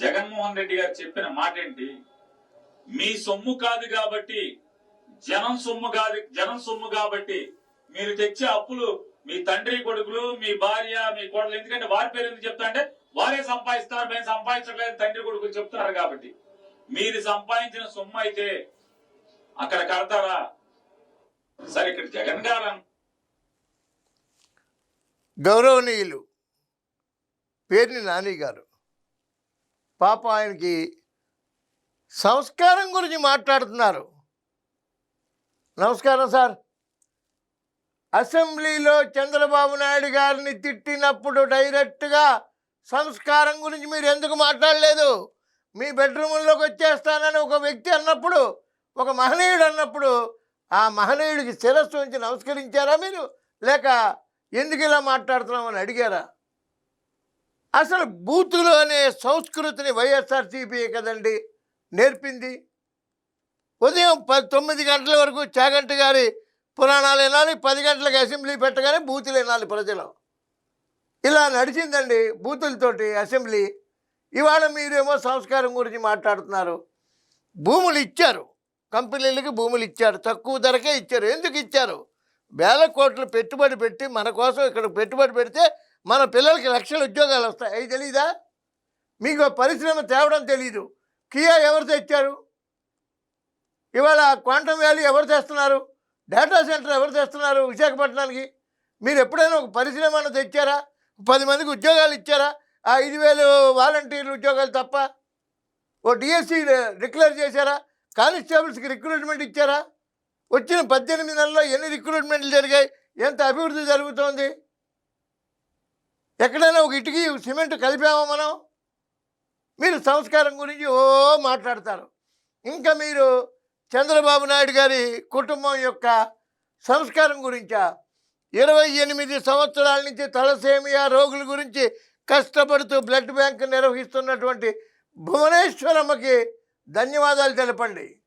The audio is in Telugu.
జగన్మోహన్ రెడ్డి గారు చెప్పిన మాట ఏంటి? మీ సొమ్ము కాదు కాబట్టి, జనం సొమ్ము కాబట్టి మీరు తెచ్చే అప్పులు మీ తండ్రి కొడుకులు, మీ భార్య, మీ కోడలు, ఎందుకంటే వారి పేరు ఎందుకు చెప్తా అంటే వారే సంపాదిస్తారు, మేము సంపాదించట్లేదు తండ్రి కొడుకులు చెప్తున్నారు కాబట్టి. మీరు సంపాదించిన సొమ్ము అయితే అక్కడ కడతారా? సరే, ఇక్కడ జగన్ గారు గౌరవనీయులు పేర్ని నాని గారు పాప ఆయనకి సంస్కారం గురించి మాట్లాడుతున్నారు. నమస్కారం సార్. అసెంబ్లీలో చంద్రబాబు నాయుడు గారిని తిట్టినప్పుడు డైరెక్ట్గా సంస్కారం గురించి మీరు ఎందుకు మాట్లాడలేదు? మీ బెడ్రూమ్లోకి వచ్చేస్తానని ఒక వ్యక్తి అన్నప్పుడు, ఒక మహనీయుడు అన్నప్పుడు ఆ మహనీయుడికి శిరస్సు ఉంచి నమస్కరించారా మీరు? లేక ఎందుకు ఇలా మాట్లాడుతున్నామని అడిగారా? అసలు బూతులు అనే సంస్కృతిని వైఎస్ఆర్సీపీ కదండి నేర్పింది. ఉదయం 9 గంటల వరకు చాగంటి గారి పురాణాలు వినాలి, 10 గంటలకు అసెంబ్లీ పెట్టగానే బూతులు వినాలి ప్రజలు. ఇలా నడిచిందండి బూతులతోటి అసెంబ్లీ. ఇవాళ మీరేమో సంస్కారం గురించి మాట్లాడుతున్నారు. భూములు ఇచ్చారు, కంపెనీలకి భూములు ఇచ్చారు, తక్కువ ధరకే ఇచ్చారు. ఎందుకు ఇచ్చారు? వేల కోట్లు పెట్టుబడి పెట్టి మన కోసం ఇక్కడ పెట్టుబడి పెడితే మన పిల్లలకి లక్షల ఉద్యోగాలు వస్తాయి. అవి తెలీదా మీకు? పరిశ్రమ తేవడం తెలీదు. కియా ఎవరు తెచ్చారు? ఇవాళ క్వాంటమ్ వ్యాలీ ఎవరు తెస్తున్నారు? డేటా సెంటర్ ఎవరు తెస్తున్నారు విశాఖపట్నానికి? మీరు ఎప్పుడైనా ఒక పరిశ్రమను తెచ్చారా? 10 మందికి ఉద్యోగాలు ఇచ్చారా? ఆ 5,000 వాలంటీర్లు ఉద్యోగాలు తప్ప. ఓ డిఎస్సి డిక్లేర్ చేశారా? కానిస్టేబుల్స్కి రిక్రూట్మెంట్ ఇచ్చారా? వచ్చిన 18 నెలల్లో ఎన్ని రిక్రూట్మెంట్లు జరిగాయి? ఎంత అభివృద్ధి జరుగుతోంది? ఎక్కడైనా ఒక ఇటుకి సిమెంట్ కలిపామా మనం? మీరు సంస్కారం గురించి మాట్లాడతారు. ఇంకా మీరు చంద్రబాబు నాయుడు గారి కుటుంబం యొక్క సంస్కారం గురించా? 28 సంవత్సరాల నుంచి తలసేమియా రోగుల గురించి కష్టపడుతూ బ్లడ్ బ్యాంక్ నిర్వహిస్తున్నటువంటి భువనేశ్వరమ్మకి ధన్యవాదాలు తెలపండి.